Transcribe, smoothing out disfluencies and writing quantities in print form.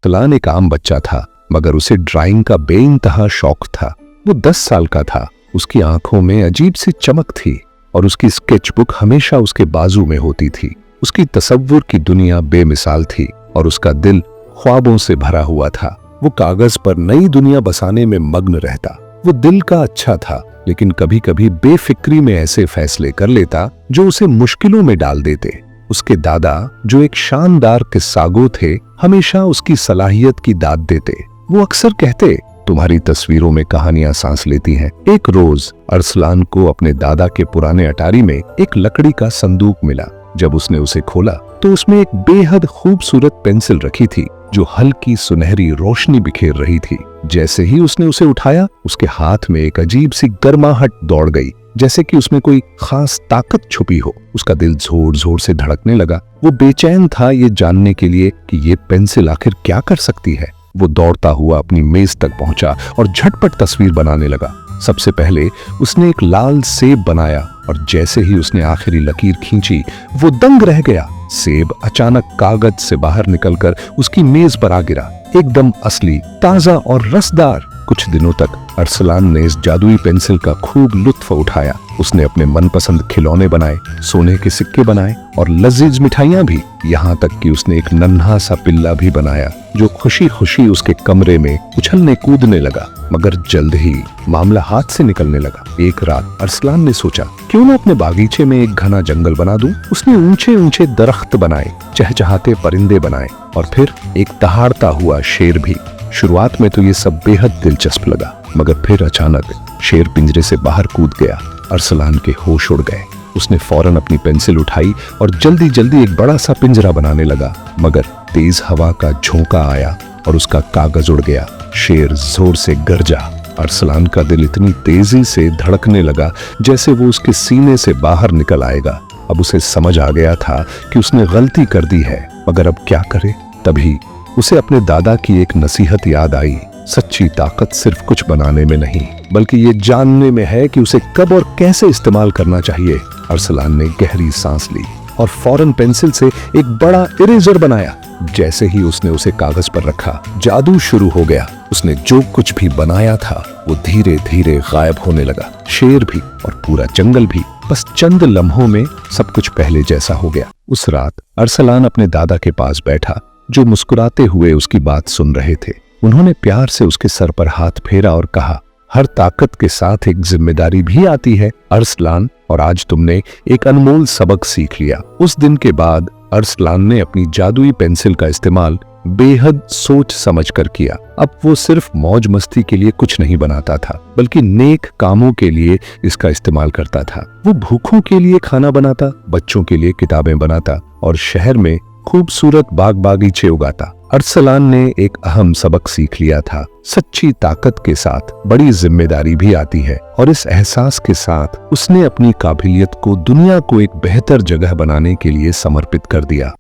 अरसलान एक आम बच्चा था, मगर उसे ड्राइंग का बेइंतहा शौक था। वो 10 साल का था। उसकी आंखों में अजीब सी चमक थी और उसकी स्केचबुक हमेशा उसके बाजू में होती थी। उसकी तसव्वुर की दुनिया बेमिसाल थी और उसका दिल ख्वाबों से भरा हुआ था। वो कागज पर नई दुनिया बसाने में मग्न रहता। वो दिल का अच्छा था, लेकिन कभी कभी बेफिक्री में ऐसे फैसले कर लेता जो उसे मुश्किलों में डाल देते। उसके दादा, जो एक शानदार किस्सागो थे, हमेशा उसकी सलाहियत की दाद देते। वो अक्सर कहते, तुम्हारी तस्वीरों में कहानियां सांस लेती हैं। एक रोज अरसलान को अपने दादा के पुराने अटारी में एक लकड़ी का संदूक मिला। जब उसने उसे खोला तो उसमें एक बेहद खूबसूरत पेंसिल रखी थी जो हल्की सुनहरी रोशनी बिखेर रही थी। जैसे ही उसने उसे उठाया, उसके हाथ में एक अजीब सी गर्माहट दौड़ गई, जैसे कि उसमें कोई खास ताकत छुपी हो। उसका दिल जोर जोर से धड़कने लगा। वो बेचैन था ये जानने के लिए कि ये पेंसिल आखिर क्या कर सकती है। वो दौड़ता हुआ अपनी मेज तक पहुंचा और झटपट तस्वीर बनाने लगा। सबसे पहले उसने एक लाल सेब बनाया और जैसे ही उसने आखिरी लकीर खींची, वो दंग रह गया। सेब अचानक कागज से बाहर निकलकर उसकी मेज पर आ गिरा, एकदम असली, ताजा और रसदार। कुछ दिनों तक अरसलान ने इस जादुई पेंसिल का खूब लुत्फ उठाया। उसने अपने मनपसंद खिलौने बनाए, सोने के सिक्के बनाए और लजीज मिठाइयां भी। यहाँ तक कि उसने एक नन्हा सा पिल्ला भी बनाया जो खुशी खुशी उसके कमरे में उछलने कूदने लगा। मगर जल्द ही मामला हाथ से निकलने लगा। एक रात अरसलान ने सोचा, क्यों ना अपने बागीचे में एक घना जंगल बना दूं। उसने ऊंचे ऊंचे दरख्त बनाए, चहचहाते परिंदे बनाए और फिर एक दहाड़ता हुआ शेर भी। शुरुआत में तो ये सब बेहद दिलचस्प लगा, मगर फिर अचानक शेर पिंजरे से बाहर कूद गया। अरसलान के होश उड़ गए। उसने फौरन अपनी पेंसिल उठाई और जल्दी जल्दी एक बड़ा सा पिंजरा बनाने लगा, मगर तेज हवा का झोंका आया और उसका कागज उड़ गया। शेर जोर से गरजा। अरसलान का दिल इतनी तेजी से धड़कने लगा जैसे वो उसके सीने से बाहर निकल आएगा। अब उसे समझ आ गया था कि उसने गलती कर दी है, मगर अब क्या करे। तभी उसे अपने दादा की एक नसीहत याद आई। सच्ची ताकत सिर्फ कुछ बनाने में नहीं, बल्कि ये जानने में है कि उसे कब और कैसे इस्तेमाल करना चाहिए। अरसलान ने गहरी सांस ली और फौरन पेंसिल से एक बड़ा इरेजर बनाया। जैसे ही उसने उसे कागज पर रखा, जादू शुरू हो गया। उसने जो कुछ भी बनाया था वो धीरे धीरे गायब होने लगा। शेर भी और पूरा जंगल भी। बस चंद लम्हों में सब कुछ पहले जैसा हो गया। उस रात अरसलान अपने दादा के पास बैठा, जो मुस्कुराते हुए उसकी बात सुन रहे थे। उन्होंने प्यार से उसके सर पर हाथ फेरा और कहा, हर ताकत के साथ एक जिम्मेदारी भी आती है अरसलान, और आज तुमने एक अनमोल सबक सीख लिया। उस दिन के बाद अरसलान ने अपनी जादुई पेंसिल का इस्तेमाल बेहद सोच समझकर किया। अब वो सिर्फ मौज मस्ती के लिए कुछ नहीं बनाता था, बल्कि नेक कामों के लिए इसका इस्तेमाल करता था। वो भूखों के लिए खाना बनाता, बच्चों के लिए किताबें बनाता और शहर में खूबसूरत बाग बागीचे उगाता। अरसलान ने एक अहम सबक सीख लिया था, सच्ची ताकत के साथ बड़ी जिम्मेदारी भी आती है, और इस एहसास के साथ उसने अपनी काबिलियत को दुनिया को एक बेहतर जगह बनाने के लिए समर्पित कर दिया।